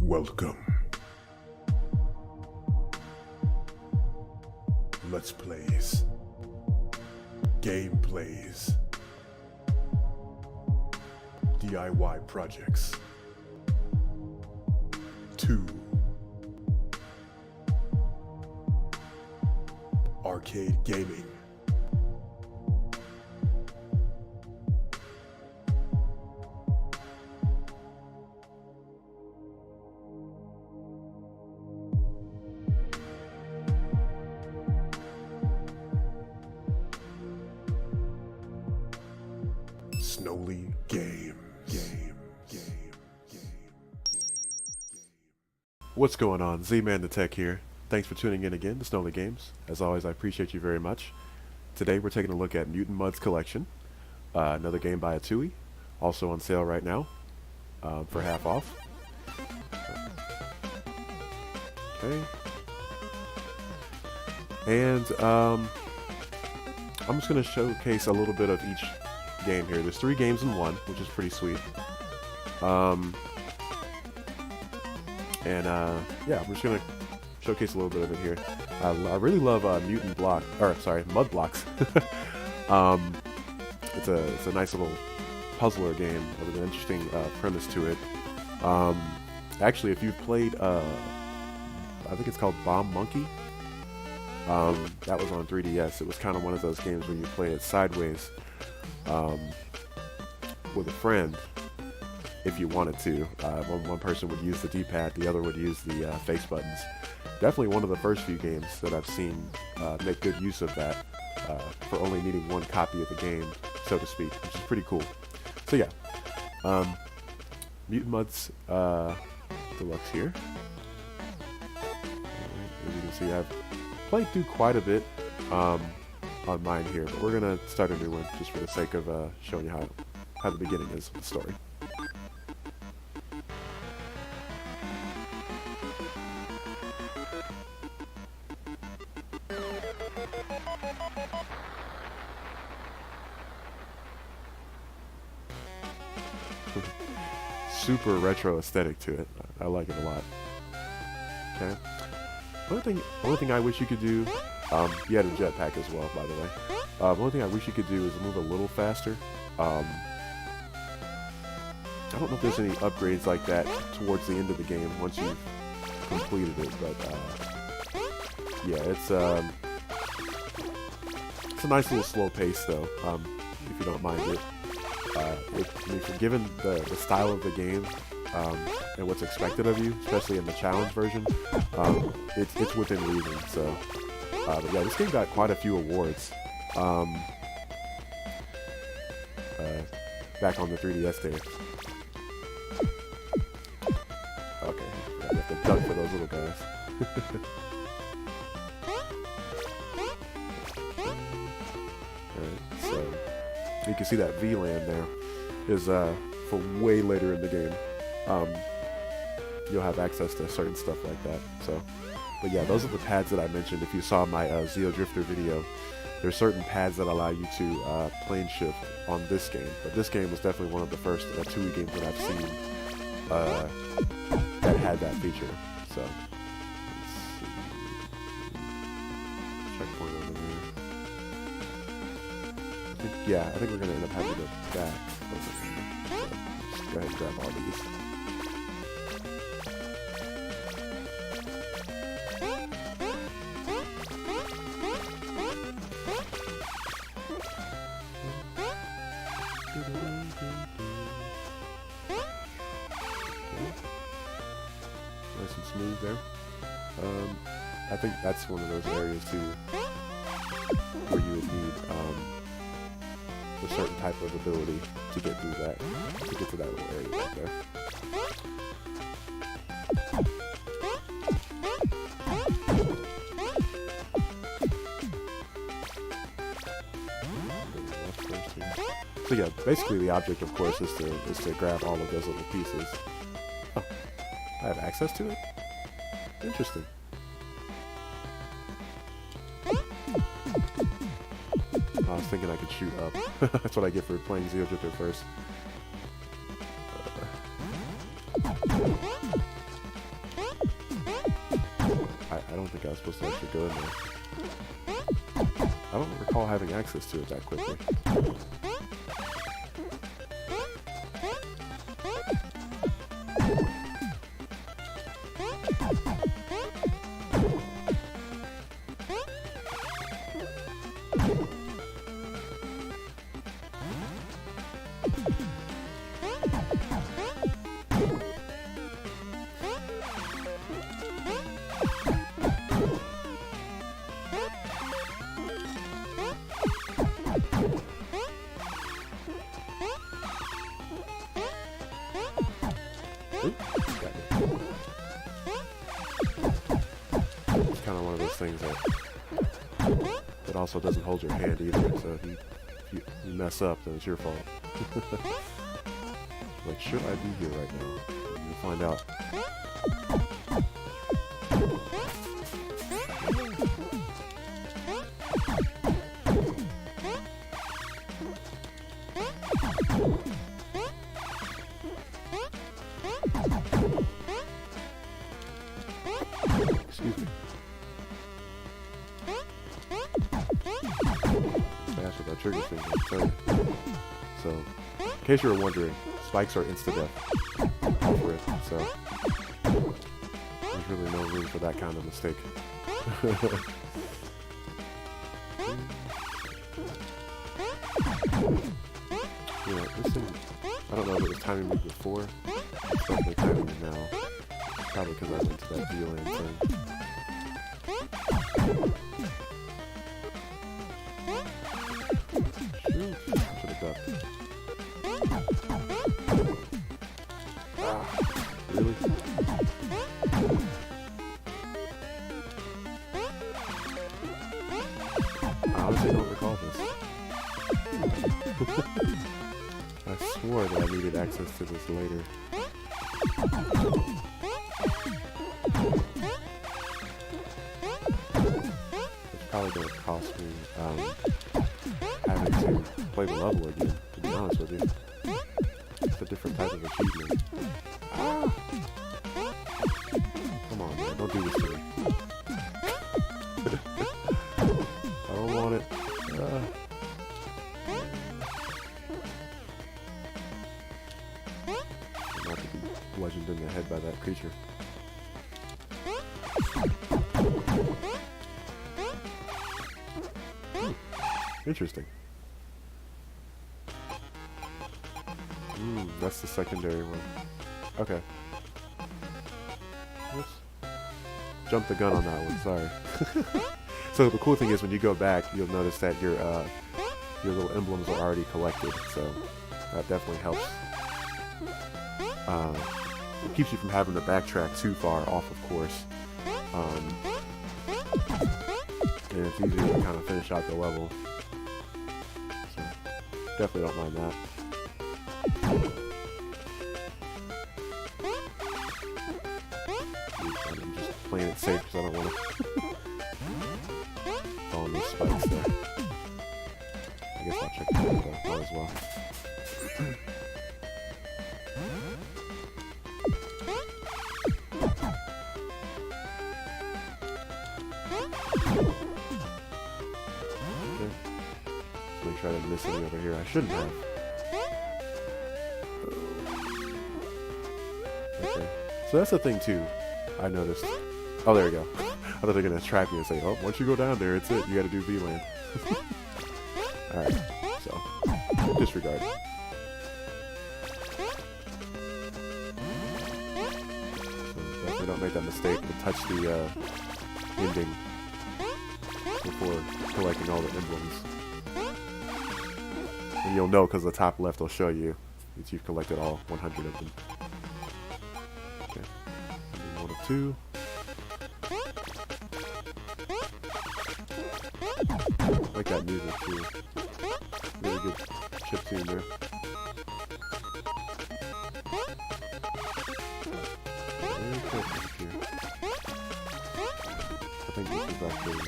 Welcome. Let's plays. Gameplays. DIY projects. 2. Arcade gaming. Snoley Game. What's going on? ZmanTheTech here. Thanks for tuning in again to Snoley Games. As always, I appreciate you very much. Today we're taking a look at Mutant collection, another game by Atui, also on sale right now for half off. Okay. And I'm just going to showcase a little bit of each game here. There's 3 games in one, which is pretty sweet. Yeah, I'm just gonna showcase a little bit of it here. I really love Mud Blocks. It's a nice little puzzler game with an interesting premise to it. Actually, if you've played, I think it's called Bomb Monkey. That was on 3DS. It was kind of one of those games where you play it sideways with a friend. If you wanted to. One person would use the D-pad, the other would use the face buttons. Definitely one of the first few games that I've seen make good use of that for only needing one copy of the game, so to speak, which is pretty cool. So yeah, Mutant Mud's Deluxe here. As you can see, I've played through quite a bit on mine here, but we're going to start a new one just for the sake of showing you how the beginning is of the story. Super retro aesthetic to it. I like it a lot. Okay. Only thing I wish you could do, you had a jetpack as well, by the way. The only thing I wish you could do is move a little faster. I don't know if there's any upgrades like that towards the end of the game once you've completed it, but yeah, it's a nice little slow pace though, if you don't mind it. Given the style of the game and what's expected of you, especially in the challenge version, it's within reason. So, but yeah, this game got quite a few awards back on the 3DS days. Okay, yeah, you have to duck for those little guys. Alright, so you can see that VLAN there is for way later in the game. You'll have access to certain stuff like that. So, but yeah, those are the pads that I mentioned. If you saw my Zeo Drifter video, there's certain pads that allow you to plane shift on this game. But this game was definitely one of the first Atui games that I've seen that had that feature. So, let's see. Checkpoint over there. I think we're going to end up having to go back over here. So just go ahead and grab all these. Nice and smooth there. I think that's one of those areas too where you would need a certain type of ability to get through that, to get to that little area right there. So yeah, basically the object, of course, is to grab all of those little pieces. Oh, I have access to it? Interesting. I was thinking I could shoot up. That's what I get for playing Zeo Drifter first. think I was supposed to actually go in there. I don't recall having access to it that quickly. It's kind of one of those things that also doesn't hold your hand either, so if you mess up, then it's your fault. Like, should I be here right now? You'll find out. Excuse me. Fast with that trigger finger, I'll tell you. So, in case you were wondering, spikes are insta-death for it, so there's really no room for that kind of mistake. Yeah, this thing, I don't know if it was timing me before, it's definitely timing me now. Probably because I went to that VLAN thing. Shoot, I should have ducked. Ah, really? I honestly don't recall this. I swore that I needed access to this later. It's probably going to cost me having to play the level again, to be honest with you. It's a different type of achievement. Ah. Come on, man, don't do this to me. I don't want it. Not to be bludgeoned in the head by that creature. Interesting. That's the secondary one. Okay. Whoops. Jumped the gun on that one, sorry. So the cool thing is when you go back, you'll notice that your little emblems are already collected, so that definitely helps. It keeps you from having to backtrack too far off, of course. And it's easier to kind of finish out the level. So, definitely don't mind that. I'm just playing it safe because I don't want to fall on those spikes there. I guess I'll check that out though, as well. Make sure I didn't miss any over here. I shouldn't have. Okay. So that's the thing too. I noticed. Oh, there we go. I thought they were gonna trap me and say, "Oh, once you go down there, it's it. You got to do VLAN." All right. So disregard. So definitely don't make that mistake to touch the ending before collecting all the emblems. And you'll know because the top left will show you that you've collected all 100 of them. Okay. And then 1 of 2. I like that music too. Really good chiptune there. Very quick here. I think this is actually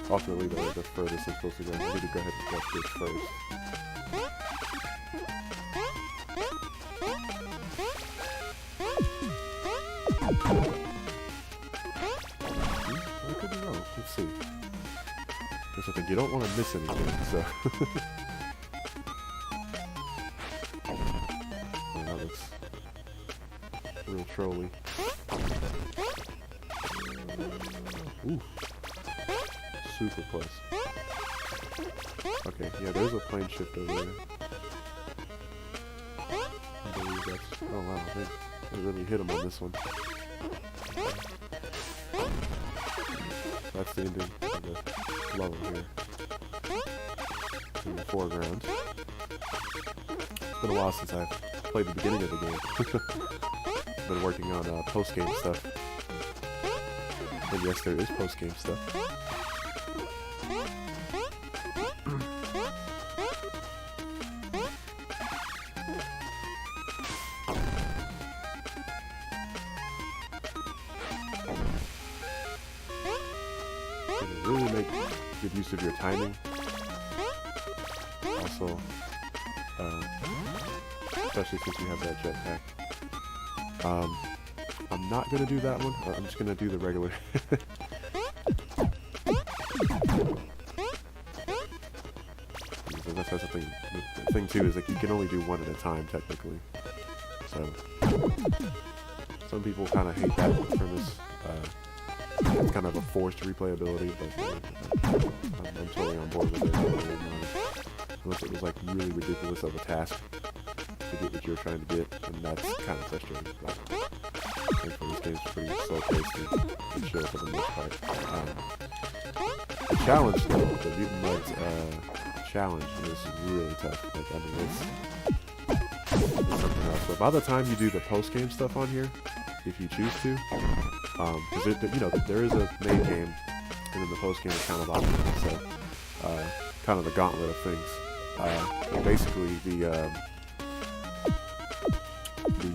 ultimately the furthest it's supposed to go. I need to go ahead and flush this first. let's see. Because I think you don't want to miss anything, so. Yeah, that looks real trolly. Ooh. Super close. Okay, yeah, there's a plane shift over there. I believe that's... Oh wow, they really hit him on this one. That's the ending of the level here. In the foreground. It's been a while since I've played the beginning of the game. Been working on post-game stuff. And yes, there is post-game stuff. Really make good use of your timing. Also, especially since you have that jetpack. I'm not gonna do that one. I'm just gonna do the regular. That's the thing. The thing too is like you can only do one at a time technically. So some people kind of hate that premise. It's kind of a forced replayability, but I'm totally on board with it. Unless it was like really ridiculous of a task to get what you're trying to get, and that's kind of frustrating. But I think for this game's pretty slow-paced and chill for the most part. The challenge though, the Mutant Mud's challenge is really tough. Like I mean, it's something else. But by the time you do the post-game stuff on here, if you choose to, because you know there is a main game, and then the post game is kind of optional. So, kind of the gauntlet of things. Basically, the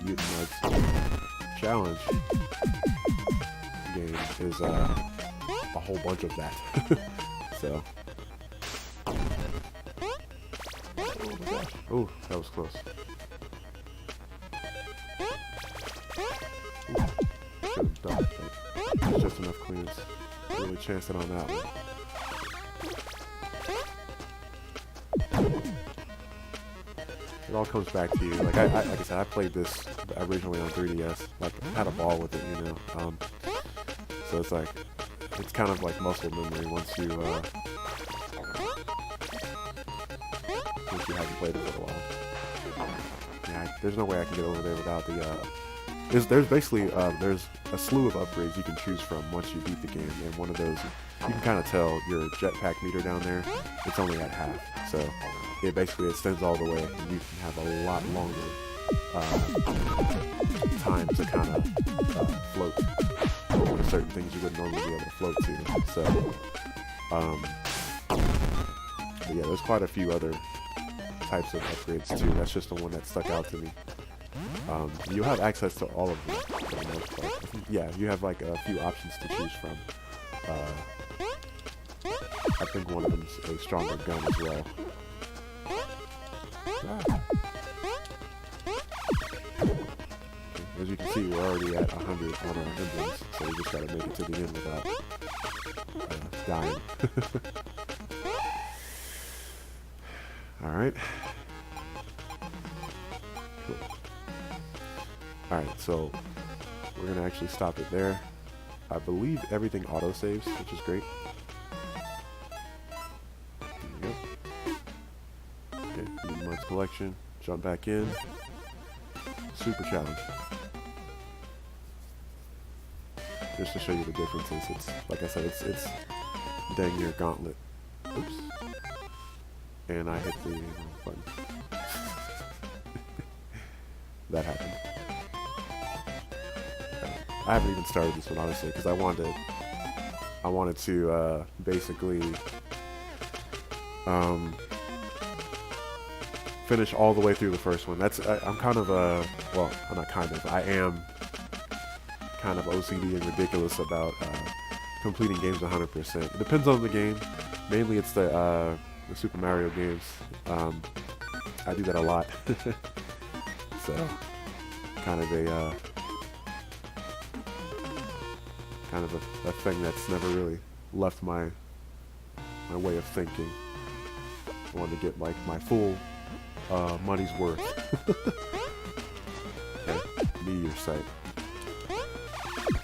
Mutant Mud's challenge game is a whole bunch of that. So, oh my gosh! Oh, that was close. There's just enough clearance. Really chanced it on that one. It all comes back to you. Like like I said, I played this originally on 3DS. Like I had a ball with it, you know. So it's like it's kind of like muscle memory once you haven't played it for a while. Yeah, there's no way I can get over there without the. There's basically there's a slew of upgrades you can choose from once you beat the game, and one of those you can kind of tell your jetpack meter down there. It's only at half, so it basically extends all the way, and you can have a lot longer time to kind of float over certain things you wouldn't normally be able to float to. So, but yeah, there's quite a few other types of upgrades too. That's just the one that stuck out to me. You have access to all of them for the most part. Yeah, you have like a few options to choose from. I think one of them is a stronger gun as well. As you can see, we're already at 100 on our emblems, so we just gotta make it to the end without dying. Alright. Cool. Alright, so we're gonna actually stop it there. I believe everything autosaves, which is great. There we go. Okay, Mutant Mud's collection. Jump back in. Super challenge. Just to show you the differences, it's like I said, it's dang near gauntlet. Oops. And I hit the wrong button. That happened. I haven't even started this one honestly because I wanted to basically finish all the way through the first one. I'm kind of well, I'm not kind of. I am kind of OCD and ridiculous about completing games 100%. It depends on the game. Mainly, it's the Super Mario games. I do that a lot. So, kind of a thing that's never really left my way of thinking. I wanted to get like my full money's worth. Okay, meteor site.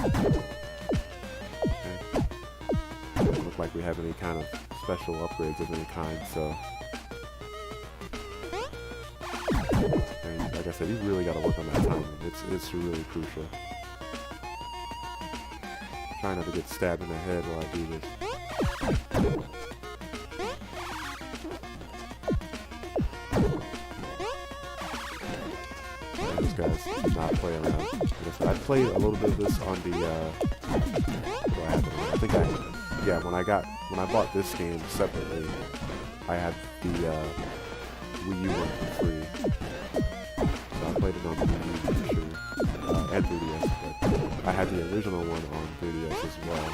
Okay. Doesn't look like we have any kind of special upgrades of any kind, so. And like I said, you really got to work on that timing. It's really crucial. Try not to get stabbed in the head while I do this. Yeah, these guys do not play around. Like I said, I played a little bit of this on the. What happened? I think when I bought this game separately, I had the Wii U one for free. So I played it on the Wii U for sure, and 3DS. But I had the original one on 3DS as well.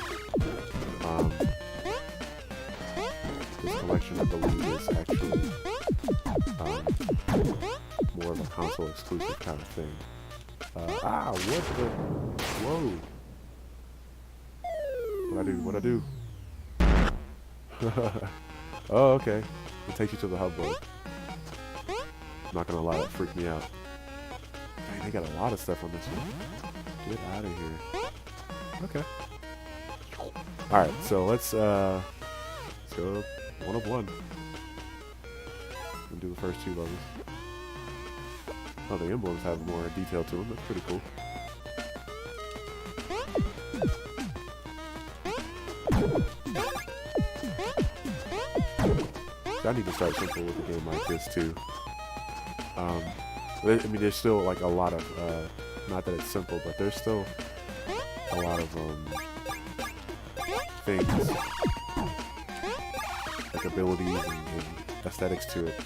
This collection, I believe, is actually more of a console exclusive kind of thing. What the? Whoa! What'd I do? Oh, okay. It takes you to the hub board. I'm not gonna lie, that freaked me out. Dang, they got a lot of stuff on this one. Get out of here. Okay. Alright, so let's go 1 of 1. And do the first 2 levels. Oh, the emblems have more detail to them. That's pretty cool. I need to start simple with a game like this too. I mean, there's still like a lot of, not that it's simple, but there's still a lot of things, like abilities and aesthetics to it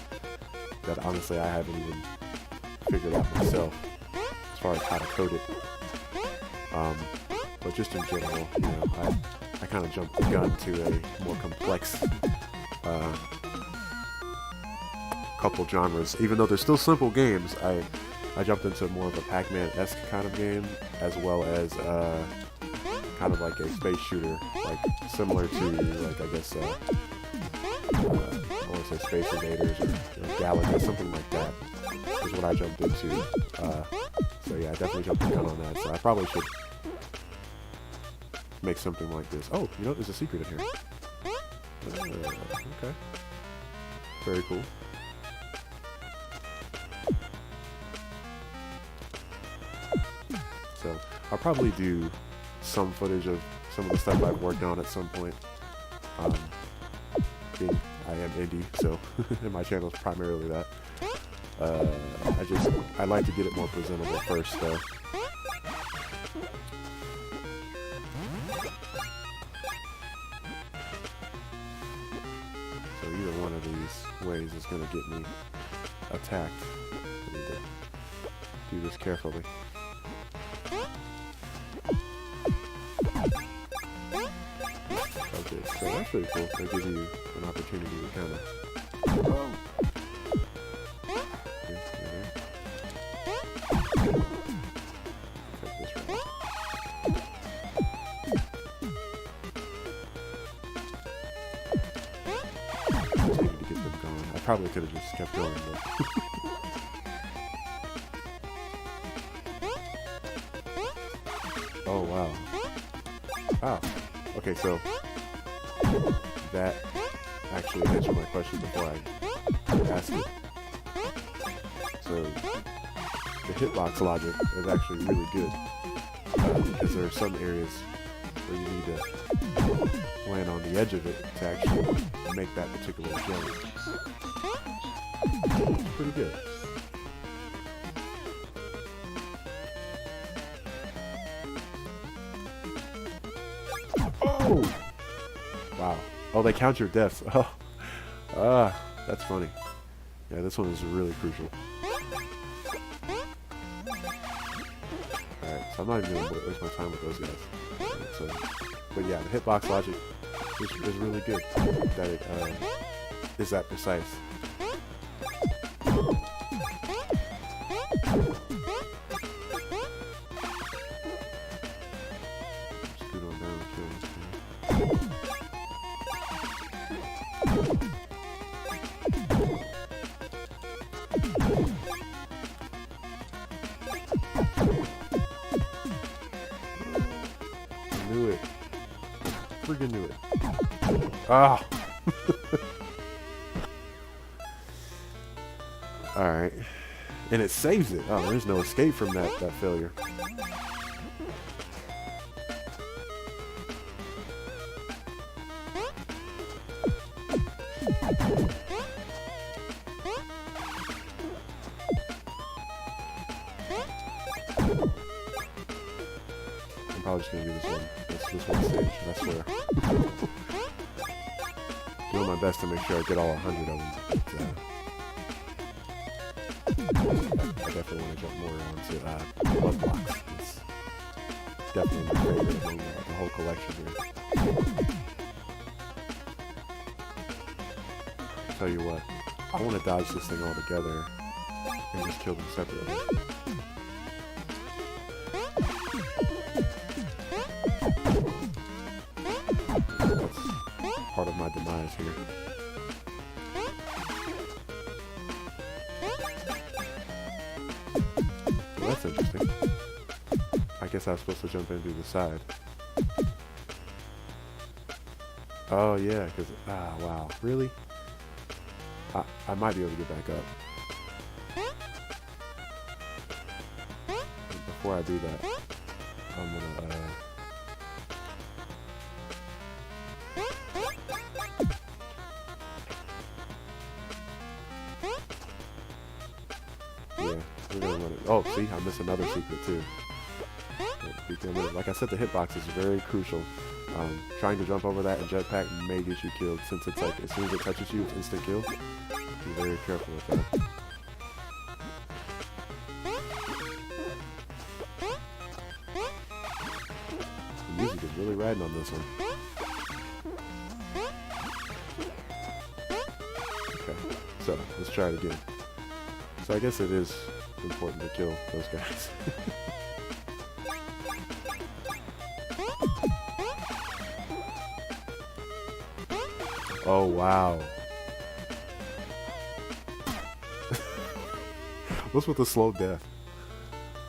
that honestly I haven't even figured out myself as far as how to code it. But just in general, you know, I kind of jumped the gun to a more complex couple genres. Even though they're still simple games, I jumped into more of a Pac-Man-esque kind of game, as well as kind of like a space shooter, like similar to, like, I guess, I want to say Space Invaders or Galaga, something like that is what I jumped into. So yeah, I definitely jumped the gun on that, so I probably should make something like this. Oh, you know, there's a secret in here. Okay. Very cool. So I'll probably do some footage of some of the stuff I've worked on at some point. Being I am indie, so my channel is primarily that. I like to get it more presentable first, though. So either one of these ways is going to get me attacked. I need to do this carefully. Okay, so that's pretty cool. They give you an opportunity to kind of... Oh! Okay, take this right. Continue to get them going. I probably could have just kept going, but... Oh, wow. Wow. Okay, so that actually answered my question before I asked it. So the hitbox logic is actually really good because there are some areas where you need to land on the edge of it to actually make that particular jump. It's pretty good. Oh! Wow. Oh, they count your deaths. Oh. That's funny. Yeah, this one is really crucial. Alright, so I'm not even going to waste my time with those guys. Right, but yeah, the hitbox logic is really good. That it is that precise. Scoot on down, kill this guy. freaking knew it. Ah. Alright. And it saves it. Oh, there's no escape from that failure. I'm probably just gonna do this one. This one stage, I swear. Doing my best to make sure I get all 100 of them. But, I definitely want to jump more onto blood blocks. It's definitely my favorite among the whole collection here. I'll tell you what, I want to dodge this thing all together and just kill them separately. That's part of my demise here. Well, that's interesting. I guess I was supposed to jump in through the side. Oh yeah, because, wow, really? I might be able to get back up. But before I do that, I'm gonna, yeah, we're gonna run it. Oh, see, I missed another secret too. Like I said, the hitbox is very crucial. Trying to jump over that and jetpack may get you killed, since it's like, as soon as it touches you, it's instant kill. Be very careful with that. The music is really riding on this one. Okay, so let's try it again. So I guess it is important to kill those guys. Oh, wow. What's with the slow death?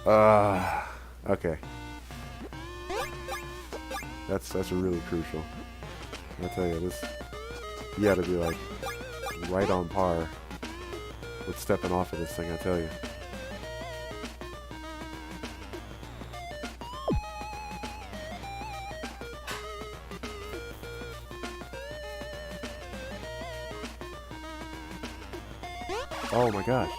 Okay. That's really crucial. I tell you, this, you gotta be like right on par with stepping off of this thing, I tell you. Oh my gosh.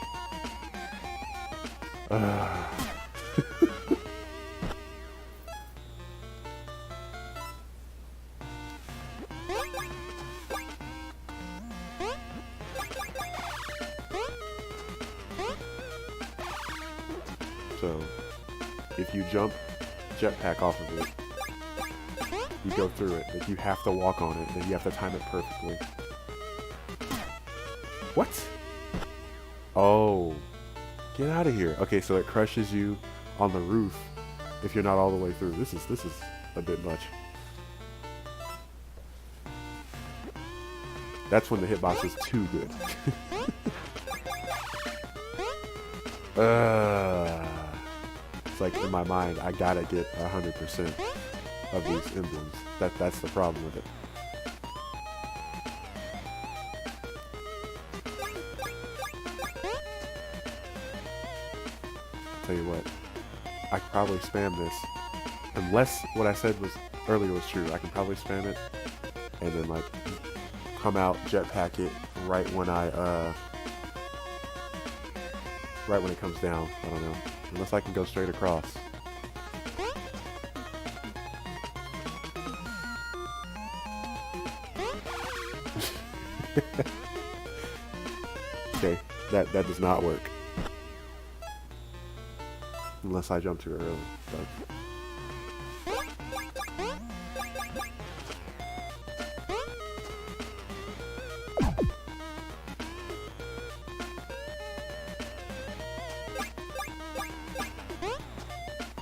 So, if you jump jetpack off of it, you go through it. Like, you have to walk on it, and you have to time it perfectly. What? Oh, get out of here. Okay, so it crushes you on the roof if you're not all the way through. This is a bit much. That's when the hitbox is too good. It's like, in my mind, I gotta get 100% of these emblems. That's the problem with it. Tell you what, I could probably spam this, unless what I said was earlier was true. I can probably spam it and then like come out, jetpack it right when right when it comes down. I don't know, unless I can go straight across. Okay, that does not work. Unless I jump too early. But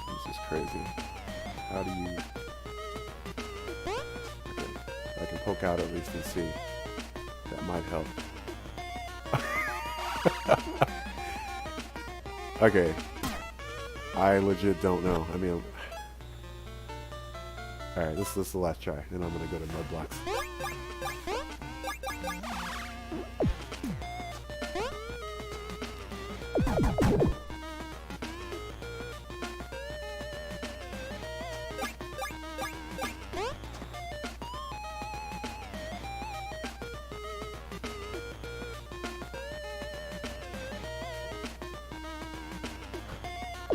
this is crazy. How do you... Okay, I can poke out at least and see. That might help. Okay. I legit don't know. I mean, Alright, this is the last try. Then I'm gonna go to mud blocks.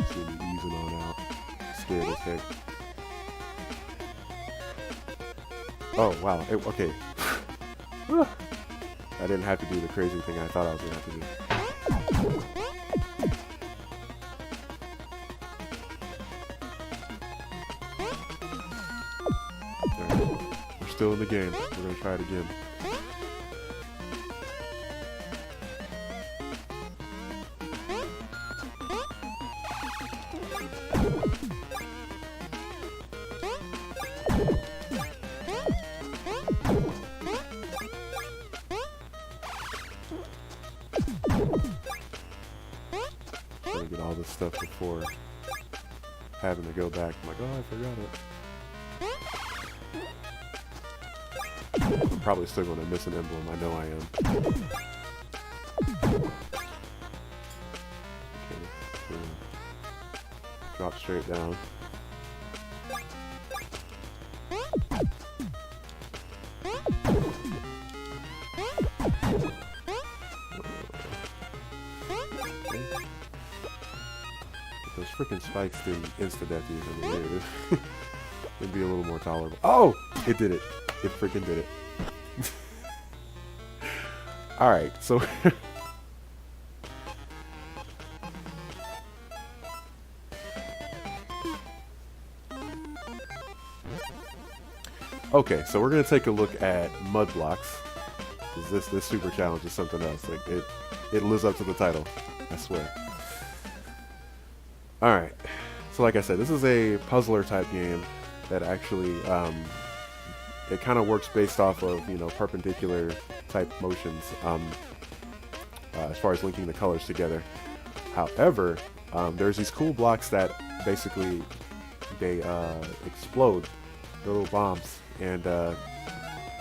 See me easing on out. Scared as heck. Oh, wow. Okay. I didn't have to do the crazy thing I thought I was going to have to do. Alright. We're still in the game. We're going to try it again. Trying to get all this stuff before having to go back. I'm like, oh, I forgot it. I'm probably still going to miss an emblem. I know I am. Okay. Drop straight down. Those freaking spikes didn't insta-death you in the negative. It'd be a little more tolerable. Oh! It did it. It freaking did it. Alright, so... okay, so we're going to take a look at mud blocks. This super challenge is something else. Like it lives up to the title, I swear. Alright, so like I said, this is a puzzler type game that actually, it kind of works based off of, you know, perpendicular type motions, as far as linking the colors together. However, there's these cool blocks that basically, they explode, they're little bombs, and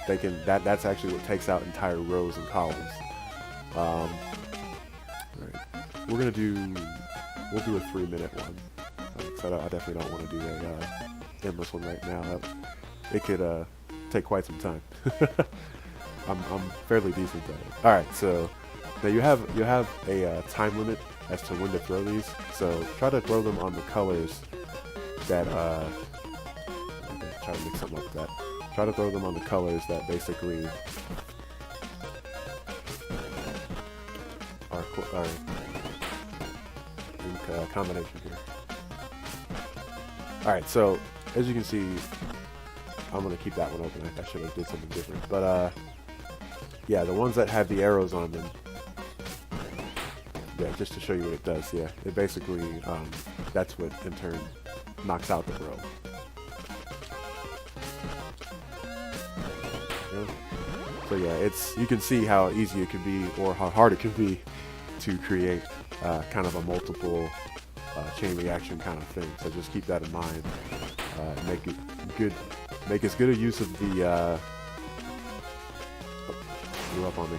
they can, that's actually what takes out entire rows and columns. Right. We'll do a 3-minute one. So I definitely don't want to do a endless one right now. It could take quite some time. I'm fairly decent at it. All right, so now you have a time limit as to when to throw these. So try to throw them on the colors that try to mix something like that. Try to throw them on the colors that basically are in combination here. Alright, so as you can see, I'm going to keep that one open. I should have did something different. But yeah, the ones that have the arrows on them, yeah, just to show you what it does, yeah. It basically, that's what in turn knocks out the row. So yeah, you can see how easy it can be, or how hard it can be to create kind of a multiple chain reaction kind of thing. So just keep that in mind. Make as good a use of the blew up on me.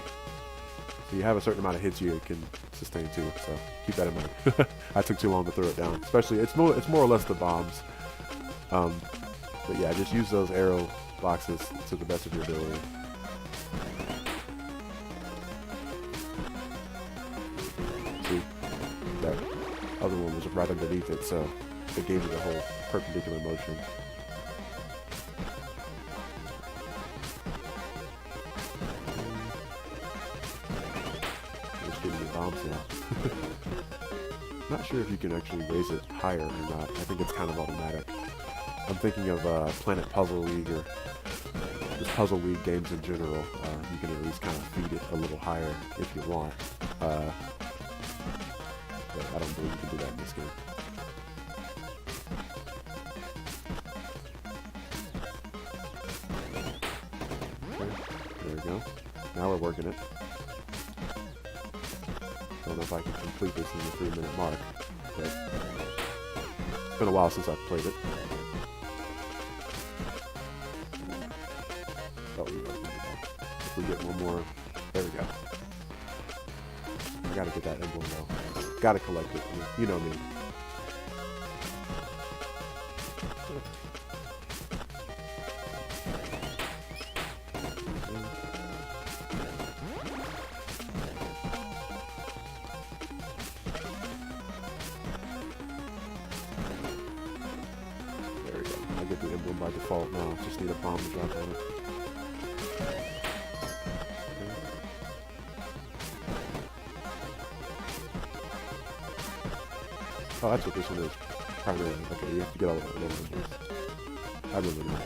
So you have a certain amount of hits you can sustain too. So keep that in mind. I took too long to throw it down. Especially it's more or less the bombs. But yeah, just use those arrow boxes to the best of your ability. See, that other one was right underneath it, so it gave you the whole perpendicular motion. Just giving you bombs now. Not sure if you can actually raise it higher or not. I think it's kind of automatic. I'm thinking of Planet Puzzle League or just Puzzle League games in general. You can at least kind of feed it a little higher if you want. But I don't believe you can do that in this game. Okay, there we go. Now we're working it. Don't know if I can complete this in the 3-minute mark, but it's been a while since I've played it. If we get one more, there we go. I gotta get that emblem though. Gotta collect it. You know me. There we go. I get the emblem by default now. Just need a bomb to drop on it. Oh, that's what this one is. Primarily. Okay, you have to get all the little ones. I remember that.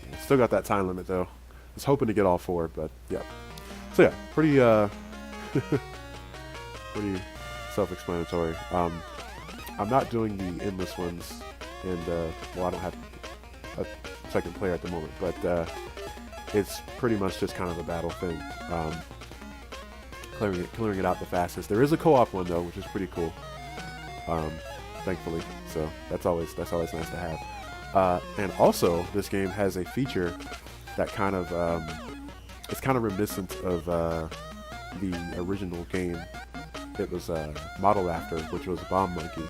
Okay. Still got that time limit though. I was hoping to get all 4, but yeah. So yeah, pretty pretty self-explanatory. I'm not doing the endless ones, and well, I don't have a second player at the moment, but it's pretty much just kind of a battle thing. Clearing it out the fastest. There is a co-op one though, which is pretty cool. Thankfully, so that's always nice to have. And also, this game has a feature that kind of it's kind of reminiscent of the original game it was modeled after, which was Bomb Monkey.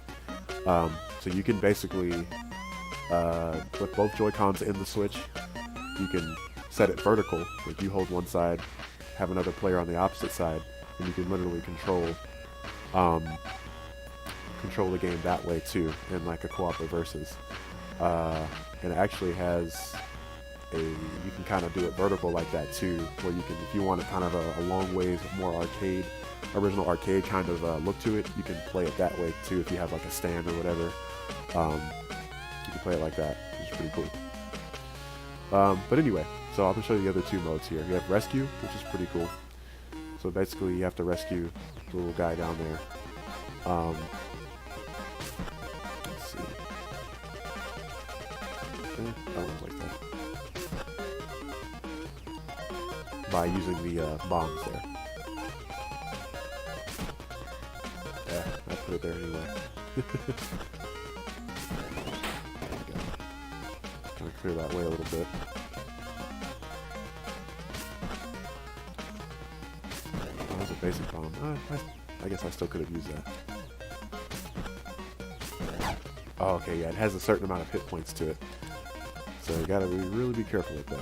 So you can basically, with both Joy-Cons in the Switch, you can set it vertical. Like you hold one side, have another player on the opposite side, and you can literally control the game that way too, in like a co-op or versus. And it actually has you can kind of do it vertical like that too, where you can, if you want kind of a long ways, more original arcade kind of look to it, you can play it that way too. If you have like a stand or whatever, you can play it like that, which is pretty cool. But anyway, so I'm going to show you the other 2 modes here. You have Rescue, which is pretty cool. So basically you have to rescue the little guy down there. Let's see. That one's like that. By using the bombs there. Yeah, I put it there anyway. There we go. Kind of clear that way a little bit. That was a basic bomb. I guess I still could have used that. Oh, okay, yeah, it has a certain amount of hit points to it. So you gotta really be careful with that.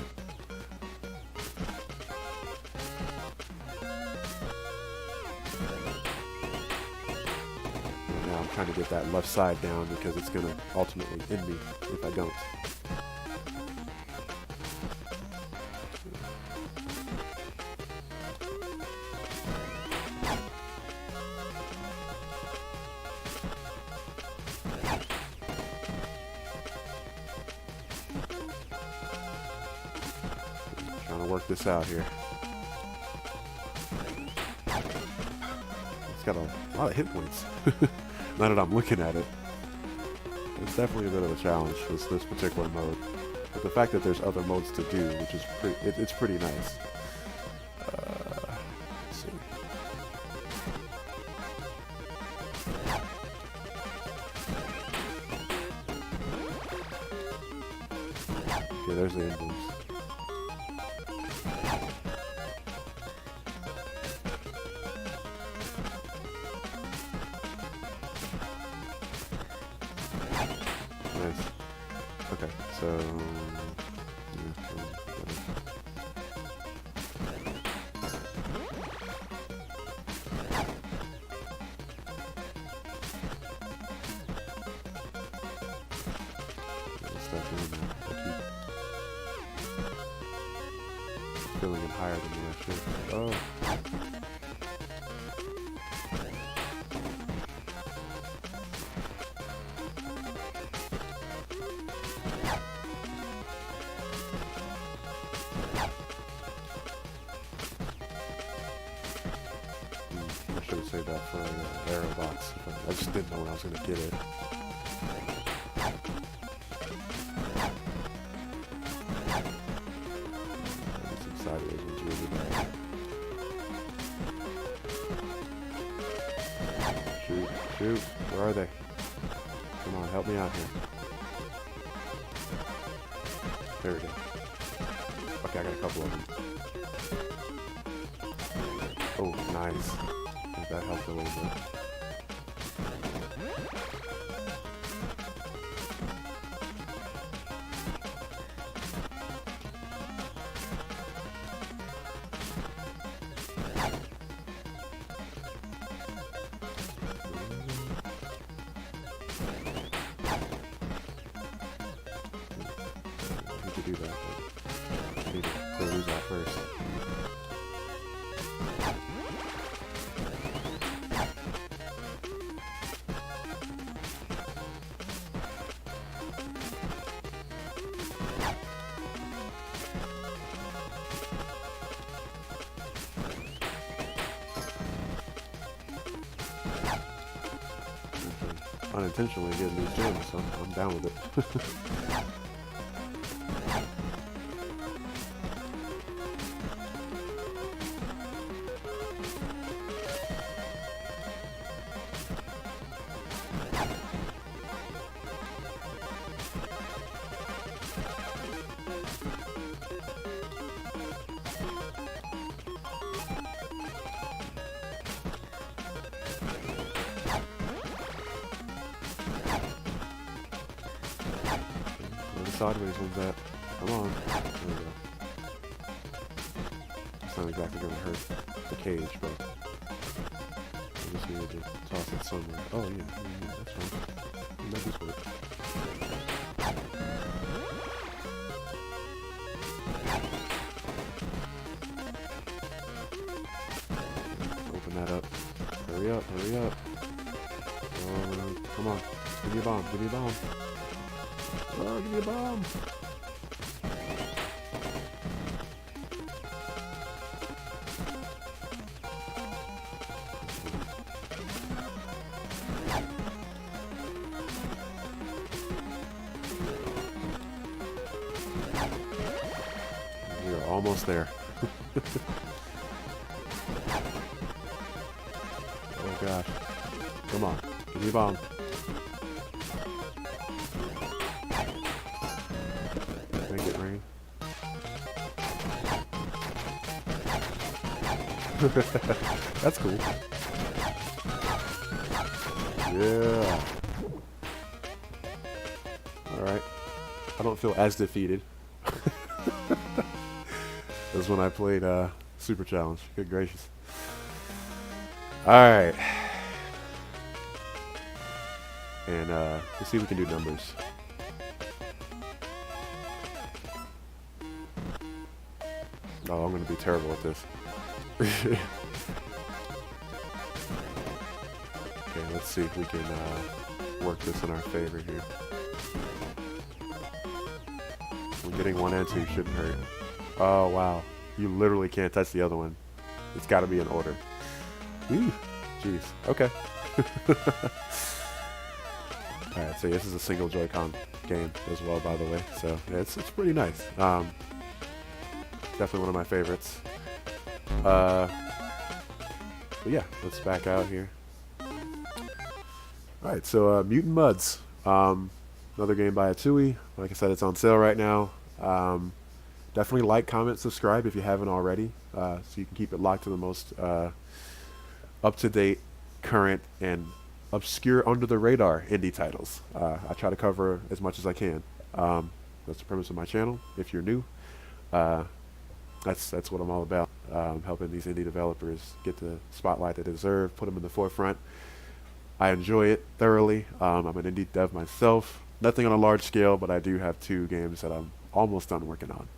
Now I'm trying to get that left side down because it's gonna ultimately end me if I don't. Trying to work this out here. It's got a lot of hit points. Now that I'm looking at it, it's definitely a bit of a challenge, this particular mode. But the fact that there's other modes to do, which is it's pretty nice. Let's see. Okay, there's the emblems. Nice. Okay, so stop doing that. I keep filling it higher than what I should. Oh. I should have saved that for an arrow box. I just didn't know when I was going to get it. Some sideways ones really bad. Shoot, shoot. Where are they? Come on, help me out here. There we go. Okay, I got a couple of them. Oh, nice. I think that helped a little bit. I need to do that, but I need to clear these out first. Unintentionally getting these gems, so I'm down with it. Where the sideways one's at? Come on. There we go. It's not exactly going to hurt the cage, but I just needed to toss it somewhere. Oh, yeah, that's fine. We'll make this work. Open that up. Hurry up, hurry up. Oh, come on. Give me a bomb, give me a bomb. Oh, give me a bomb. We are almost there. Oh gosh. Come on. Give me a bomb. Make it rain. That's cool. Yeah. Alright. I don't feel as defeated as when I played Super Challenge. Good gracious. Alright. And let's see if we can do numbers. Oh, I'm going to be terrible at this. Okay, let's see if we can work this in our favor here. We're getting 1 and 2 shouldn't hurt. Oh, wow. You literally can't touch the other one. It's got to be in order. Whew. Jeez. Okay. Alright, so this is a single Joy-Con game as well, by the way. So, yeah, it's pretty nice. Definitely one of my favorites. But yeah, let's back out here. Alright, so Mutant Muds. Another game by Atui. Like I said, it's on sale right now. Definitely like, comment, subscribe if you haven't already. So you can keep it locked to the most up-to-date, current, and obscure, under-the-radar indie titles. I try to cover as much as I can. That's the premise of my channel. If you're new, that's what I'm all about. Helping these indie developers get the spotlight they deserve, put them in the forefront. I enjoy it thoroughly. I'm an indie dev myself. Nothing on a large scale, but I do have 2 games that I'm almost done working on.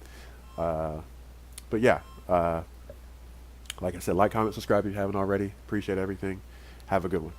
But yeah, like I said, like, comment, subscribe if you haven't already. Appreciate everything. Have a good one.